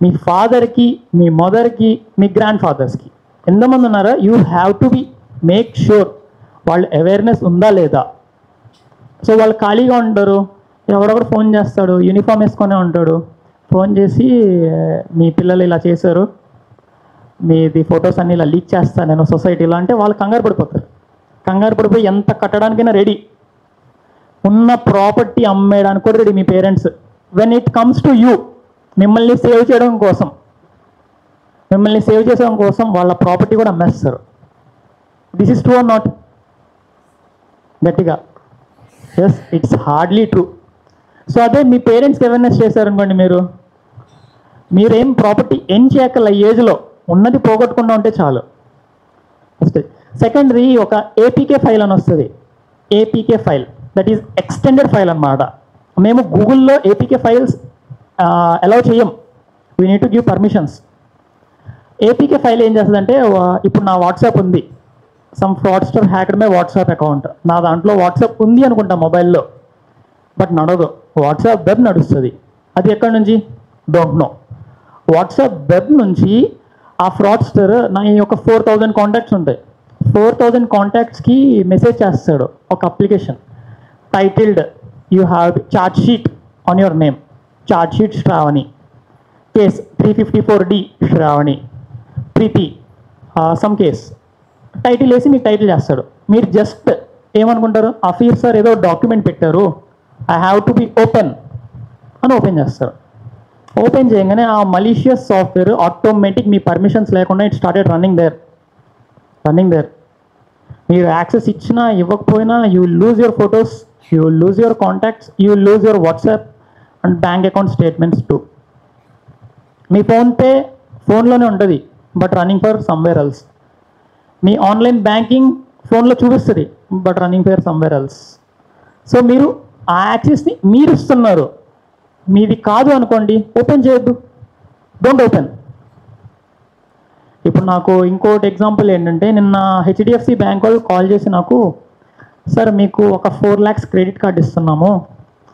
మీ ఫాదర్కి, మీ మదర్కి, మీ గ్రాండ్ ఫాదర్స్కి ఎంతమంది ఉన్నారో you have to B make sure వాళ్ళ అవేర్నెస్ ఉందా లేదా. సో వాళ్ళు ఖాళీగా ఉంటారు, ఎవడొకడు ఫోన్ చేస్తాడు, యూనిఫామ్ వేసుకొనే ఉంటాడు, ఫోన్ చేసి మీ పిల్లలు ఇలా చేశారు, మీది ఫొటోస్ అన్నీ ఇలా లీక్ చేస్తాను నేను సొసైటీలో అంటే వాళ్ళు కంగారు పడిపోతారు. కంగారు పడిపోయి ఎంత కట్టడానికైనా రెడీ, ఉన్న ప్రాపర్టీ అమ్మేయడానికి కూడా రెడీ మీ parents. When it comes to you, మిమ్మల్ని సేవ్ చేయడం కోసం, మిమ్మల్ని సేవ్ చేయడం కోసం వాళ్ళ ప్రాపర్టీ కూడా అమ్మేస్తారు. This is true or not? గట్టిగా yes, it's hardly true. So అదే మీ పేరెంట్స్కి అవేర్నెస్ చేశారనుకోండి, మీరేం ప్రాపర్టీ ఏం చేయక్కల ఏజ్లో ఉన్నది పోగొట్టకుండా ఉంటే చాలు. ఫస్ట్ సెకండరీ ఒక ఏపీకే ఫైల్ అని వస్తుంది. APK file that is extended file అన్నమాట. మేము గూగుల్లో ఏపీకే ఫైల్స్ అలౌ చేయం, we need to give permissions. APK file ఏం చేస్తుందంటే, ఇప్పుడు నా వాట్సాప్ ఉంది, some fraudster hacked my WhatsApp account, నా దాంట్లో వాట్సాప్ ఉంది అనుకుంటా మొబైల్లో, బట్ నడదు, వాట్సాప్ వెబ్ నడుస్తుంది. అది ఎక్కడి నుంచి? Don't know. వాట్సాప్ వెబ్ నుంచి ఆ ఫ్రాడ్స్టర్ నా యొక్క 4000 కాంటాక్ట్స్ ఉంటాయి, 4000 కాంటాక్ట్స్కి మెసేజ్ చేస్తాడు ఒక application titled you have charge sheet on your name, charge sheet Shravani, case 354D Shravani, Preethi some case, title వేసి మీకు టైటిల్ చేస్తాడు. మీరు జస్ట్ ఏమనుకుంటారు, అఫీర్ సార్ ఏదో డాక్యుమెంట్ పెట్టారు, I have to be open అని ఓపెన్ చేస్తారు. ఓపెన్ చేయగానే ఆ మలీషియస్ సాఫ్ట్వేర్ ఆటోమేటిక్ మీ పర్మిషన్స్ లేకుండా ఇట్ స్టార్టెడ్ రన్నింగ్ దేర్. మీరు యాక్సెస్ ఇచ్చినా ఇవ్వకపోయినా you will lose your photos, you will lose your contacts, you will lose your WhatsApp and bank account statements two. Me PhonePe ఫోన్లోనే ఉంటుంది but running for somewhere else. Me online banking ఫోన్లో చూపిస్తుంది but running for somewhere else. So మీరు ఆ యాక్సెస్ని మీరు ఇస్తున్నారు, మీది కాదు అనుకోండి, ఓపెన్ చేయొద్దు, డోంట్ ఓపెన్. ఇప్పుడు నాకు ఇంకోటి ఎగ్జాంపుల్ ఏంటంటే, నిన్న హెచ్డిఎఫ్సి బ్యాంక్ వాళ్ళు కాల్ చేసి నాకు, సార్ మీకు ఒక 4 lakhs క్రెడిట్ కార్డ్ ఇస్తున్నాము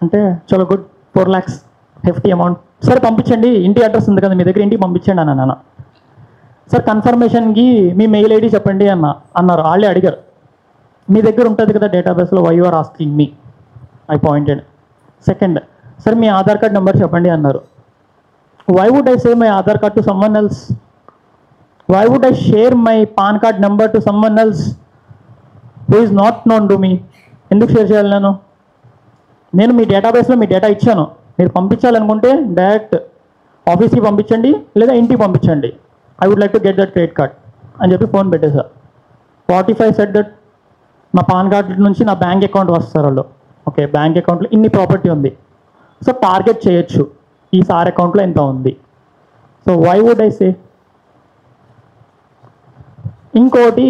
అంటే, చలో గుడ్, 4 lakhs హెఫ్టీ అమౌంట్, సరే పంపించండి, ఇంటి అడ్రస్ ఉంది కదా మీ దగ్గర, ఇంటికి పంపించండి అన్న. సార్ కన్ఫర్మేషన్కి మీ మెయిల్ ఐడి చెప్పండి అన్నారు. వాళ్ళే అడిగారు, మీ దగ్గర ఉంటుంది కదా డేటాబేస్లో, why you are asking me, I pointed. Second, sir మీ ఆధార్ కార్డ్ నెంబర్ చెప్పండి అన్నారు. Why would I say my Aadhaar card to someone else? Why would I share my PAN card number to someone else who is not known to me? ఎందుకు share చేయాలి నేను మీ డేటాబేస్లో మీ data ఇచ్చాను, మీరు పంపించాలనుకుంటే direct ఆఫీస్కి పంపించండి లేదా ఇంటికి పంపించండి, I would like to get that credit card అని చెప్పి ఫోన్ పెట్టేశారు. What if I said that నా పాన్ కార్డు నుంచి నా బ్యాంక్ అకౌంట్ వస్తారు వాళ్ళు, ఓకే బ్యాంక్ అకౌంట్లో ఇన్ని ప్రాపర్టీ ఉంది, సో టార్గెట్ చేయొచ్చు, ఈ సార్ అకౌంట్లో ఎంత ఉంది, so why would I say? ఇంకోటి,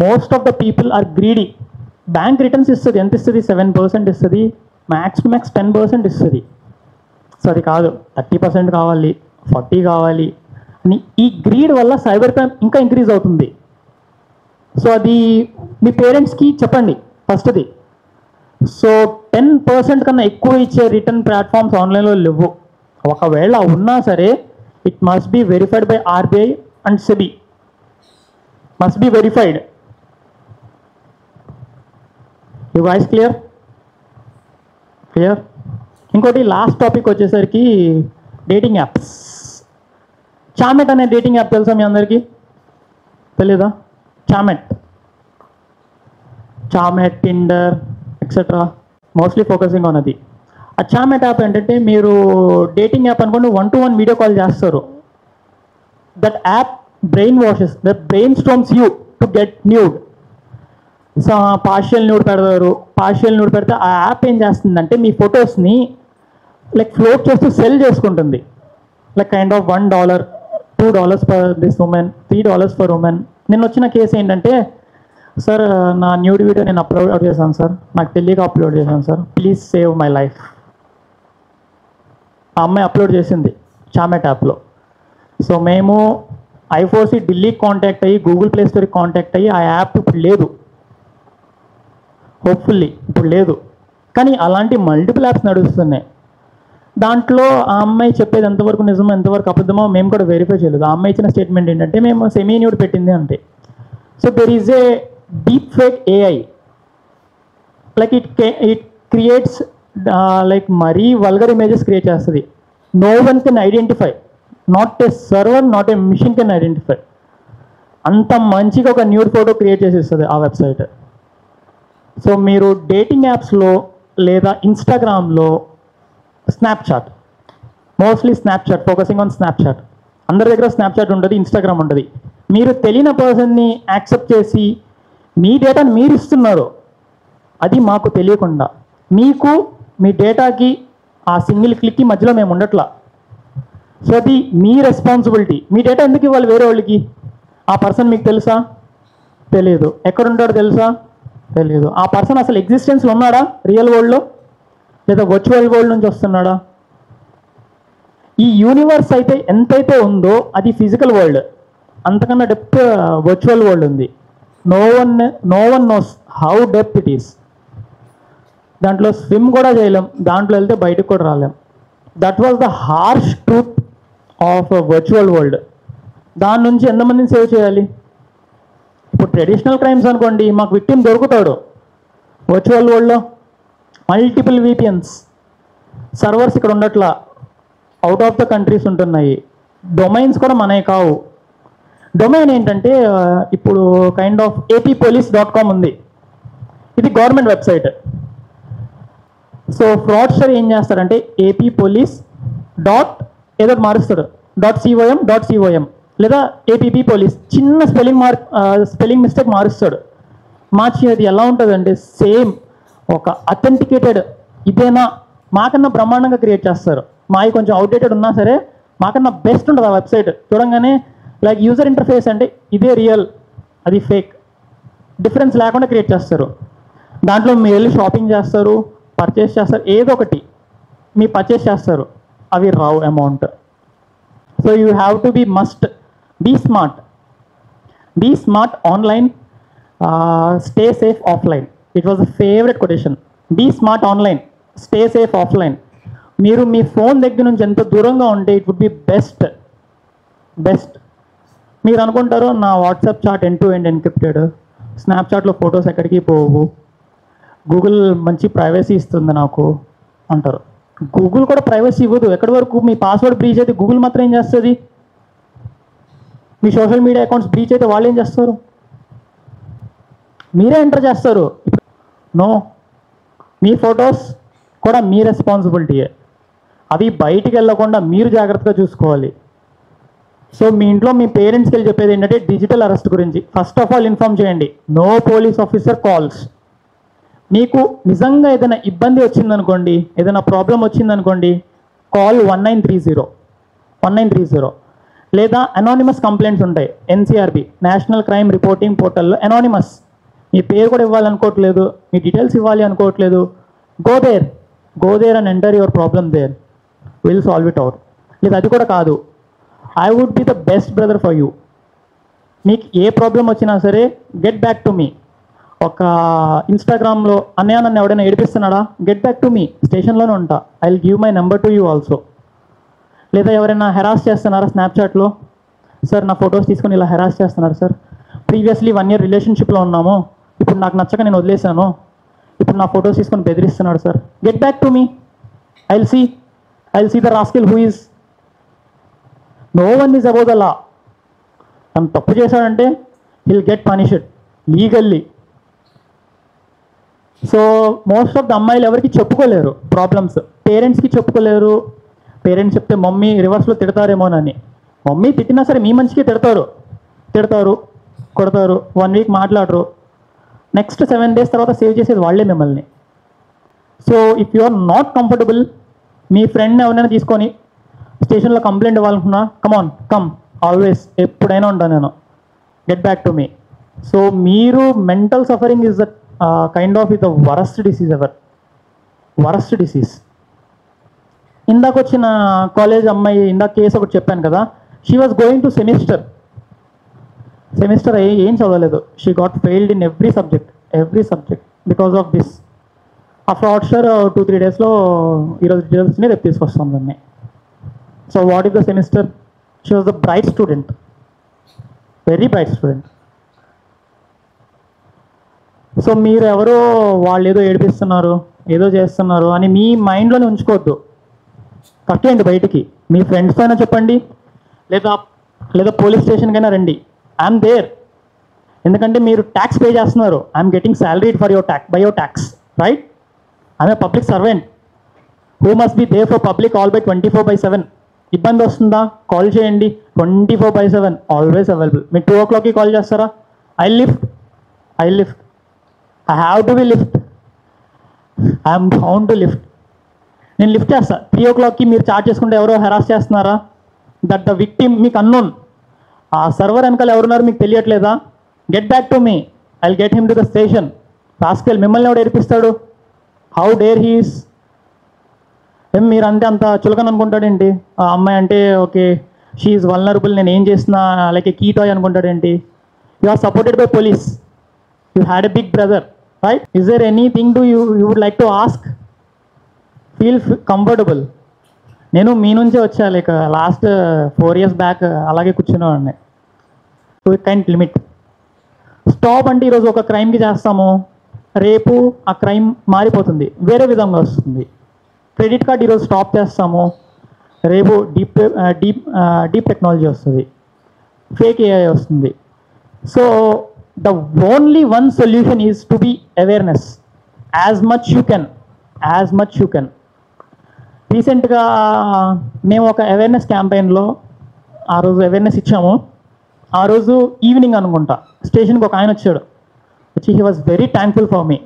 most of the people are greedy. Bank returns ఇస్తుంది, ఎంత ఇస్తుంది? 7% ఇస్తుంది, మ్యాక్స్ టు మ్యాక్స్ 10% ఇస్తుంది. సో అది కాదు, 30% కావాలి, 40 కావాలి అని. ఈ గ్రీడ్ వల్ల సైబర్ క్రైమ్ ఇంకా ఇంక్రీజ్ అవుతుంది. సో అది మీ పేరెంట్స్కి చెప్పండి ఫస్ట్ది. సో 10% కన్నా ఎక్కువ ఇచ్చే రిటర్న్ ప్లాట్ఫామ్స్ ఆన్లైన్లో లేవు. ఒకవేళ ఉన్నా సరే it must be verified by RBI and SEBI, must be verified. You guys clear? ఇంకోటి లాస్ట్ టాపిక్ వచ్చేసరికి డేటింగ్ యాప్స్. చామెట్ అనే డేటింగ్ యాప్ తెలుసా మీ అందరికీ? తెలీదా? Chamet, Tinder etcetera, mostly focusing on అది. ఆ చామెట్ యాప్ ఏంటంటే, మీరు డేటింగ్ యాప్ అనుకోండి, 1-to-1 వీడియో కాల్ చేస్తారు. That app brain storms you to get nude. So partial nude పెడతారు. పార్షియల్ న్యూడ్ పెడితే ఆ యాప్ ఏం చేస్తుందంటే మీ ఫొటోస్ని లైక్ ఫ్లోట్ చేస్తూ సెల్ చేసుకుంటుంది. Like kind of $1, $2 for this woman, $3 for women. నిన్న వచ్చిన కేసు ఏంటంటే, సార్ నా న్యూడ్ వీడియో నేను అప్లోడ్ చేశాను సార్, నాకు తెలియక అప్లోడ్ చేశాను sir, please save my life. ఆ అమ్మాయి అప్లోడ్ చేసింది చామెట్ యాప్లో. సో మేము I4C ఢిల్లీకి కాంటాక్ట్ అయ్యి, గూగుల్ ప్లే స్టోర్కి కాంటాక్ట్ అయ్యి, ఆ యాప్ ఇప్పుడు లేదు, హోప్ఫుల్లీ ఇప్పుడు లేదు, కానీ అలాంటి మల్టిపుల్ యాప్స్ నడుస్తున్నాయి. దాంట్లో ఆ అమ్మాయి చెప్పేది ఎంతవరకు నిజమో ఎంతవరకు అబద్ధమో మేము కూడా వెరిఫై చేయలేదు. ఆ అమ్మాయి ఇచ్చిన స్టేట్మెంట్ ఏంటంటే మేము సెమీ న్యూడ్ పెట్టింది అంతే. So there is a deep fake AI, like it creates like మరీ వల్గర్ ఇమేజెస్ క్రియేట్ చేస్తుంది. No one can identify, not a server, not a machine can identify. అంత మంచిగా ఒక న్యూడ్ ఫోటో క్రియేట్ చేసేస్తుంది ఆ website. So మీరు dating యాప్స్లో లేదా ఇన్స్టాగ్రామ్లో Snapchat, mostly Snapchat, focusing on Snapchat, అందరి దగ్గర స్నాప్చాట్ ఉంటుంది, ఇన్స్టాగ్రామ్ ఉంటుంది. మీరు తెలియని పర్సన్ని యాక్సెప్ట్ చేసి మీ డేటాని మీరు ఇస్తున్నారు, అది మాకు తెలియకుండా. మీకు మీ డేటాకి ఆ సింగిల్ క్లిక్కి మధ్యలో మేము ఉండట్లా. సో అది మీ రెస్పాన్సిబిలిటీ. మీ డేటా ఎందుకు ఇవ్వాలి వేరే వాళ్ళకి? ఆ పర్సన్ మీకు తెలుసా? తెలియదు. ఎక్కడుంటాడో తెలుసా? తెలియదు. ఆ పర్సన్ అసలు ఎగ్జిస్టెన్స్లో ఉన్నాడా రియల్ వరల్డ్లో, లేదా వర్చువల్ వరల్డ్ నుంచి వస్తున్నాడా? ఈ యూనివర్స్ అయితే ఎంతైతే ఉందో అది ఫిజికల్ వరల్డ్, అంతకన్నా డెప్త్ వర్చువల్ వరల్డ్ ఉంది. No one knows how depth it is. దాంట్లో స్విమ్ కూడా చేయలేం, దాంట్లో వెళ్తే బయటకు కూడా రాలేం. That was the harsh truth of virtual world. దాని నుంచి ఎంతమందిని సేవ్ చేయాలి? ఇప్పుడు ట్రెడిషనల్ క్రైమ్స్ అనుకోండి, మాకు విక్టిమ్ దొరుకుతాడు. వర్చువల్ వరల్డ్లో మల్టిపుల్ VPNs, సర్వర్స్ ఇక్కడ ఉండట్లా, అవుట్ ఆఫ్ ద కంట్రీస్ ఉంటున్నాయి. డొమైన్స్ కూడా మనవి కావు. డొమైన్ ఏంటంటే ఇప్పుడు కైండ్ ఆఫ్ appolice.com ఉంది, ఇది గవర్నమెంట్ వెబ్సైట్. సో ఫ్రాడ్స్టర్ ఏం చేస్తారంటే APpolice డాట్ ఏదో మారుస్తాడు, .com లేదా APPpolice, చిన్న స్పెల్లింగ్ మిస్టేక్ మారుస్తాడు. మార్చి అది ఎలా ఉంటుందంటే సేమ్ ఒక అథెంటికేటెడ్ ఇదేనా మాకన్నా బ్రహ్మాండంగా క్రియేట్ చేస్తారు. మావి కొంచెం అవుట్డేటెడ్ ఉన్నా సరే మాకన్నా బెస్ట్ ఉంటుంది ఆ వెబ్సైట్. చూడంగానే లైక్ యూజర్ ఇంటర్ఫేస్ అంటే ఇదే రియల్, అది ఫేక్, డిఫరెన్స్ లేకుండా క్రియేట్ చేస్తారు. దాంట్లో మీరు వెళ్ళి షాపింగ్ చేస్తారు, పర్చేస్ చేస్తారు, ఏదో ఒకటి మీ పర్చేస్ చేస్తారు, అవి రావు amount. So you have to be smart online, stay safe offline. It was a favourite quotation. Be smart online, stay safe offline. మీరు మీ ఫోన్ దగ్గర నుంచి ఎంత దూరంగా ఉంటే ఇట్ వుడ్ బి బెస్ట్. మీరు అనుకుంటారు నా WhatsApp chat end to end encrypted, స్నాప్చాట్లో ఫొటోస్ ఎక్కడికి పోవు, గూగుల్ మంచి ప్రైవసీ ఇస్తుంది నాకు అంటారు. గూగుల్ కూడా ప్రైవసీ ఇవ్వదు. ఎక్కడి వరకు మీ పాస్వర్డ్ బ్రీచ్ అయితే గూగుల్ మాత్రం ఏం చేస్తుంది? మీ సోషల్ మీడియా అకౌంట్స్ బ్రీచ్ అయితే వాళ్ళు ఏం చేస్తారు? మీరే ఎంటర్ చేస్తారు. నో, మీ ఫొటోస్ కూడా మీ రెస్పాన్సిబిలిటీయే. అవి బయటికి వెళ్ళకుండా మీరు జాగ్రత్తగా చూసుకోవాలి. సో మీ ఇంట్లో మీ పేరెంట్స్కి వెళ్ళి చెప్పేది ఏంటంటే డిజిటల్ అరెస్ట్ గురించి ఫస్ట్ ఆఫ్ ఆల్ ఇన్ఫార్మ్ చేయండి. No police officer calls. మీకు నిజంగా ఏదైనా ఇబ్బంది వచ్చిందనుకోండి, ఏదైనా ప్రాబ్లం వచ్చిందనుకోండి, కాల్ 1930 లేదా అనానిమస్ కంప్లైంట్స్ ఉంటాయి. NCRP, నేషనల్ క్రైమ్ రిపోర్టింగ్ పోర్టల్లో అనానిమస్. మీ పేరు కూడా ఇవ్వాలనుకోవట్లేదు, మీ డీటెయిల్స్ ఇవ్వాలి అనుకోవట్లేదు, go there and enter your problem there, will solve it out. లేదా అది కూడా కాదు, I would be the best brother for you. మీకు ఏ ప్రాబ్లం వచ్చినా సరే గెట్ బ్యాక్ టు మీ. ఒక ఇన్స్టాగ్రామ్లో అన్నయ్య నన్ను ఎవడైనా ఏడిపిస్తున్నాడా, గెట్ బ్యాక్ టు మీ, స్టేషన్లోనే ఉంటా, I will give my number to you also. లేదా ఎవరైనా హెరాస్ చేస్తున్నారా స్నాప్చాట్లో, సార్ నా ఫొటోస్ తీసుకొని ఇలా హెరాస్ చేస్తున్నారు సార్, ప్రీవియస్లీ 1 year రిలేషన్షిప్లో ఉన్నాము, ఇప్పుడు నాకు నచ్చక నేను వదిలేశాను, ఇప్పుడు నా ఫొటోస్ తీసుకొని బెదిరిస్తున్నాడు sir, get back to me, I will see the rascal who is. No one is about the law. తను తప్పు చేశాడంటే he'll get punished legally. So most of the అమ్మాయిలు ఎవరికి చెప్పుకోలేరు ప్రాబ్లమ్స్, పేరెంట్స్కి చెప్పుకోలేరు. పేరెంట్స్ చెప్తే మమ్మీ రివర్స్లో తిడతారేమోనని. మమ్మీ తిట్టినా సరే మీ మంచికే తిడతారు, కొడతారు, 1 week మాట్లాడరు, నెక్స్ట్ 7 days తర్వాత సేవ్ చేసేది వాళ్ళే మిమ్మల్ని. So if you are not comfortable, మీ ఫ్రెండ్ని ఎవరైనా తీసుకొని స్టేషన్లో కంప్లైంట్ ఇవ్వాలనుకున్నా, కమ్ ఆల్వేస్, ఎప్పుడైనా ఉంటాను నేను, get back to me. So మీరు mental suffering is the kind of the worst disease ever, worst disease. ఇందాక వచ్చిన కాలేజ్ అమ్మాయి, ఇందాక కేసు ఒకటి చెప్పాను కదా, she was going to semester ఏం చదవలేదు. She got failed in every subject because of this. ఆ ఫ్రాడ్స్టర్ 2-3 డేస్లో ఈరోజు డీటెయిల్స్ని రేపు తీసుకొస్తాం దాన్ని. So what is the semester? She was the bright student, very bright student. So మీరు ఎవరో వాళ్ళు ఏదో ఏడిపిస్తున్నారు, ఏదో చేస్తున్నారు అని మీ మైండ్లోనే ఉంచుకోవద్దు. కట్టేయండి బయటికి. మీ ఫ్రెండ్స్తో అయినా చెప్పండి, లేదా పోలీస్ స్టేషన్కైనా రండి. I'm there. ఎందుకంటే మీరు ట్యాక్స్ పే చేస్తున్నారు. I'm getting salaried for your by your tax, right? I'm a public servant who must be there for public all by 24/7. ఇబ్బంది వస్తుందా? కాల్ చేయండి. 24/7 ఆల్వేస్ అవైలబుల్. మీరు 2 o'clockకి కాల్ చేస్తారా? I lift. I have to be lift. I'm bound to lift. నేను lift చేస్తా. 3 o'clockకి మీరు చార్జ్ చేసుకుంటే ఎవరో హెరాస్ చేస్తున్నారా? దట్ ద విక్టిమ్ మీకు అన్నోన్. ఆ సర్వర్ వెనకాల ఎవరున్నారు మీకు తెలియట్లేదా? Get back to me. I will get him to the station. Rascal, మిమ్మల్ని ఎవడు ఏడిపిస్తాడు? How dare he's? ఏం మీరు అంత చులకన అనుకుంటాడేంటి? ఆ అమ్మాయి అంటే ఓకే షీ ఈజ్ వల్నరబుల్, నేను ఏం చేసినా లైక్ ఏ కీ టాయ్ అనుకుంటాడేంటి? You are supported by police. You had a big brother, right? Is there anything to you would like to ask? Feel comfortable. నేను మీ నుంచే వచ్చా, లైక్ లాస్ట్ 4 years బ్యాక్ అలాగే కూర్చునేవాడిని. To kind limit. స్టాప్ అంటే ఈరోజు ఒక క్రైమ్కి చేస్తాము, రేపు ఆ క్రైమ్ మారిపోతుంది, వేరే విధంగా వస్తుంది. క్రెడిట్ కార్డ్ ఈరోజు స్టాప్ చేస్తాము, రేపు డీప్ టెక్నాలజీ వస్తుంది, ఫేక్ ఏఐ వస్తుంది. So the only one solution is to be awareness. As much you can. రీసెంట్గా మేము ఒక అవేర్నెస్ క్యాంపెయిన్లో ఆ రోజు అవేర్నెస్ ఇచ్చాము. ఆ రోజు ఈవినింగ్ అనుకుంటా స్టేషన్కి ఒక ఆయన వచ్చాడు. వచ్చి he was very thankful for me.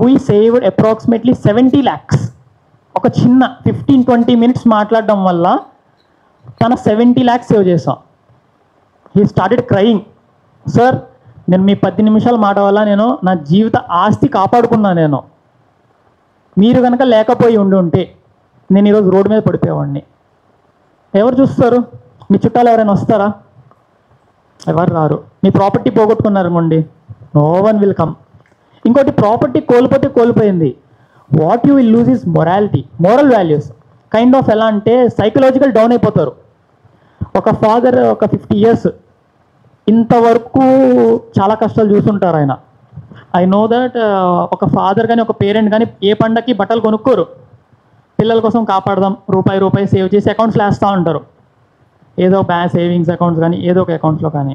We saved approximately 70 lakhs. ఒక చిన్న 15-20 minutes మాట్లాడడం వల్ల తన 70 lakhs సేవ్ చేసాం. He started crying. సార్, నేను మీ 10 నిమిషాల మాట వల్ల నేను నా జీవిత ఆస్తి కాపాడుకున్నాను. నేను మీరు కనుక లేకపోయి ఉంటే నేను ఈరోజు రోడ్డు మీద పడిపోయేవాడిని. ఎవరు చూస్తారు? మీ చుట్టాలు ఎవరైనా వస్తారా? ఎవరు రారు. మీ ప్రాపర్టీ పోగొట్టుకున్నారు అనుకోండి, నో వన్ విల్ కమ్. ఇంకోటి, ప్రాపర్టీ కోల్పోయింది. What you will loose is morality, moral values. Kind of ఎలా అంటే సైకలాజికల్ డౌన్ అయిపోతారు. ఒక ఫాదర్ ఒక 50 years ఇంతవరకు చాలా కష్టాలు చూస్తుంటారు ఆయన. I know that. ఒక ఫాదర్ కానీ ఒక పేరెంట్ కానీ ఏ పండగకి బట్టలు కొనుక్కోరు. పిల్లల కోసం కాపాడదాం, రూపాయి సేవ్ చేసి అకౌంట్స్లో వేస్తూ ఉంటారు. ఏదో బ్యాంక్ సేవింగ్స్ అకౌంట్స్ కానీ ఏదో ఒక అకౌంట్స్లో కానీ.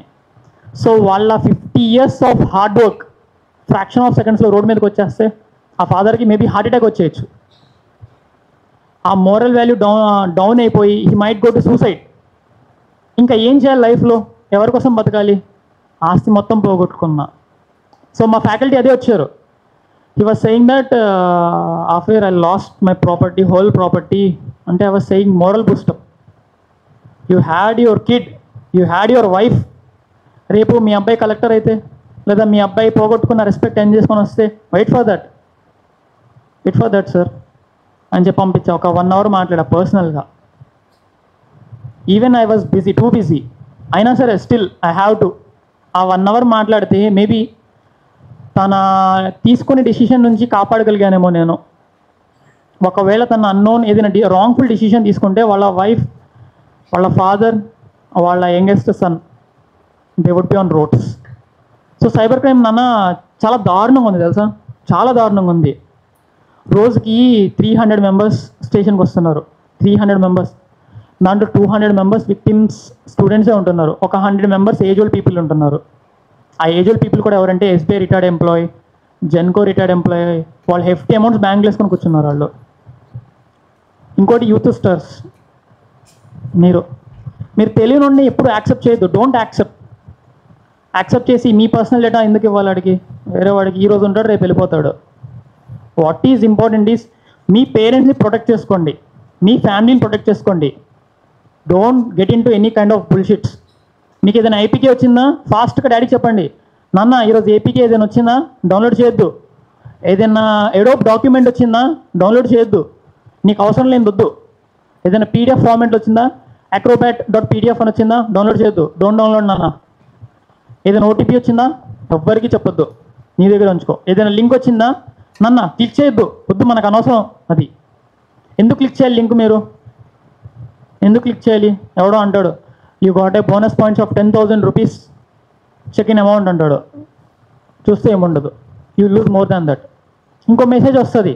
సో వాళ్ళ 50 years of hard work fraction of సెకండ్స్లో రోడ్ మీదకి వచ్చేస్తే ఆ ఫాదర్కి మేబీ హార్ట్ అటాక్ వచ్చేయచ్చు. ఆ మోరల్ వాల్యూ డౌన్ అయిపోయి he might go to suicide. ఇంకా ఏం చేయాలి లైఫ్లో? ఎవరి కోసం బతకాలి? ఆస్తి మొత్తం పోగొట్టుకున్నా. సో మా ఫ్యాకల్టీ అదే వచ్చారు. He was saying that after I lost my property, whole property, అంటే I was saying moral boost up. You had your kid, you had your wife. రేపు మీ అబ్బాయి కలెక్టర్ అయితే, లేదా మీ అబ్బాయి పోగొట్టుకున్న రెస్పెక్ట్ ఏం చేసుకొని వస్తే వెయిట్ ఫర్ దట్ సార్ అని చెప్పి పంపించా. ఒక 1 hour మాట్లాడా పర్సనల్గా. Even I was busy, too busy అయినా సరే స్టిల్ ఐ హ్యావ్ టు. ఆ 1 hour మాట్లాడితే మేబీ తన తీసుకునే డిసిషన్ నుంచి కాపాడగలిగానేమో నేను. ఒకవేళ తన అన్నోన్ ఏదైనా రాంగ్ఫుల్ డిసిషన్ తీసుకుంటే వాళ్ళ వైఫ్, వాళ్ళ ఫాదర్, వాళ్ళ youngest son, they would be on roads. So cyber crime నాన్న చాలా దారుణంగా ఉంది తెలుసా, చాలా దారుణంగా ఉంది. రోజుకి 300 members స్టేషన్కి వస్తున్నారు. 300 members, దాంట్లో 200 members విక్టిమ్స్ స్టూడెంట్సే ఉంటున్నారు. ఒక 100 members ఏజ్ ఓల్డ్ పీపుల్ ఉంటున్నారు. ఆ ఏజ్ ఓల్డ్ పీపుల్ కూడా ఎవరంటే SBI retired employee, Genco retired employee. వాళ్ళు హెఫ్టీ అమౌంట్స్ బ్యాంకులు వేసుకొని కూర్చున్నారు వాళ్ళు. ఇంకోటి యూత్ స్టార్స్. మీరు తెలియనుండి ఎప్పుడు యాక్సెప్ట్ చేయొద్దు. డోంట్ యాక్సెప్ట్ చేసి మీ పర్సనల్ డేటా ఎందుకు ఇవ్వాలి వాడికి? వేరే వాడికి ఈరోజు ఉంటాడు, రేపు వెళ్ళిపోతాడు. వాట్ ఈజ్ ఇంపార్టెంట్ ఈజ్ మీ పేరెంట్స్ని ప్రొటెక్ట్ చేసుకోండి, మీ ఫ్యామిలీని ప్రొటెక్ట్ చేసుకోండి. Don't get in to any kind of bullshits. మీకు ఏదైనా ఐపీకే వచ్చిందా ఫాస్ట్గా డాడీకి చెప్పండి, నాన్న ఈరోజు ఏపీకే ఏదైనా వచ్చిందా డౌన్లోడ్ చేయొద్దు. ఏదైనా ఎడోప్ డాక్యుమెంట్ వచ్చిందా డౌన్లోడ్ చేయొద్దు, నీకు అవసరం లేని వద్దు. ఏదైనా పీడిఎఫ్ ఫార్మాట్ వచ్చిందా, acrobat.pdf అని వచ్చిందా డౌన్లోడ్ చేయొద్దు, డోంట్ డౌన్లోడ్ నాన్న. ఏదైనా ఓటీపీ వచ్చిందా ఎవ్వరికి చెప్పొద్దు, నీ దగ్గర ఉంచుకో. ఏదైనా లింక్ వచ్చిందా నన్న క్లిక్ చేయొద్దు, వద్దు, మనకు అనవసరం అది. ఎందుకు క్లిక్ చేయాలి లింక్? మీరు ఎందుకు క్లిక్ చేయాలి? ఎవడో అంటాడు you got a bonus points of 10,000 rupees check in amount అంటాడు, చూస్తే ఏముండదు, you lose more than that. ఇంకో మెసేజ్ వస్తుంది.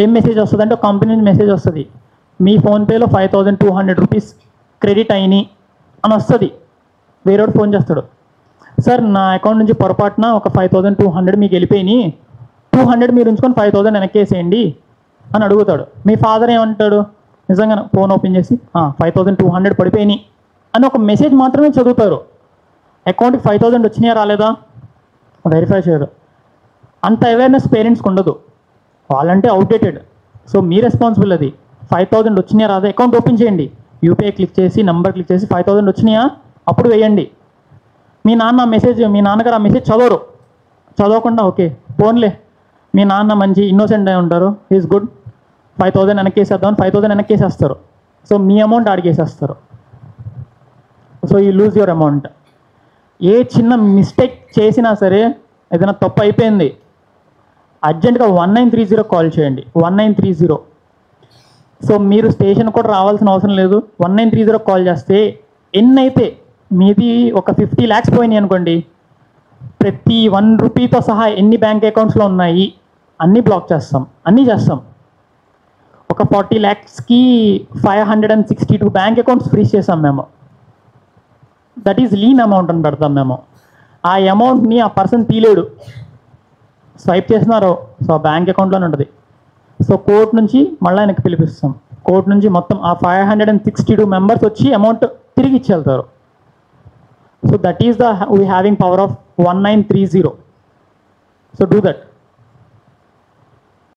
ఏం మెసేజ్ వస్తుంది అంటే కంపెనీ నుంచి మెసేజ్ వస్తుంది, మీ ఫోన్పేలో 5,200 రూపీస్ క్రెడిట్ అయినాయి అని వస్తుంది. వేరేవాడు ఫోన్ చేస్తాడు, సార్ నా అకౌంట్ నుంచి పొరపాటున ఒక 5,200 మీకు వెళ్ళిపోయినాయి, 200 మీరు ఉంచుకొని 5,000 వెనక్కేసేయండి అని అడుగుతాడు. మీ ఫాదర్ ఏమంటాడు? నిజంగా ఫోన్ ఓపెన్ చేసి 5,200 పడిపోయినాయి అని ఒక మెసేజ్ మాత్రమే చదువుతారు. అకౌంట్కి 5,000 వచ్చినాయా రాలేదా వెరిఫై చేయరు. అంత అవేర్నెస్ పేరెంట్స్కి ఉండదు, వాళ్ళంటే అవుట్డేటెడ్. సో మీ రెస్పాన్సిబుల్ అది. 5,000 వచ్చినాయా రాదా అకౌంట్ ఓపెన్ చేయండి, యూపీఐ క్లిక్ చేసి నెంబర్ క్లిక్ చేసి 5,000 వచ్చినాయా అప్పుడు వేయండి. మీ నాన్నగారు ఆ మెసేజ్ చదవరు, చదవకుండా ఓకే పోన్లే మీ నాన్న మంచి ఇన్నోసెంట్ అయి ఉంటారు, ఈజ్ గుడ్, 5,000 వెనక్కేసేద్దామని 5,000 వెనక్కేసేస్తారు. సో మీ అమౌంట్ అడిగేసేస్తారు. So you lose your amount. ఏ చిన్న మిస్టేక్ చేసినా సరే, ఏదైనా తప్పు అయిపోయింది, అర్జెంటుగా 1930 కాల్ చేయండి. 1930. సో మీరు స్టేషన్ కూడా రావాల్సిన అవసరం లేదు. 1930 కాల్ చేస్తే ఎన్నైతే మీది ఒక 50 lakhs పోయినాయి అనుకోండి, ప్రతి 1 రూపీతో సహా ఎన్ని బ్యాంక్ అకౌంట్స్లో ఉన్నాయి అన్నీ బ్లాక్ చేస్తాం, అన్నీ చేస్తాం. ఒక 40 lakhsకి 562 బ్యాంక్ అకౌంట్స్ ఫ్రీజ్ చేసాం మేము. దట్ ఈజ్ లీన్ అమౌంట్ అని పెడతాం మేము. ఆ అమౌంట్ని ఆ పర్సన్ తీలేడు, స్వైప్ చేసినారో సో బ్యాంక్ అకౌంట్లోనే ఉంటుంది. సో కోర్ట్ నుంచి మళ్ళీ ఆయనకి పిలిపిస్తాం. కోర్ట్ నుంచి మొత్తం ఆ 562 మెంబర్స్ వచ్చి అమౌంట్ తిరిగి ఇచ్చేళ్తారు. So that is the we having power of 1930. So do that.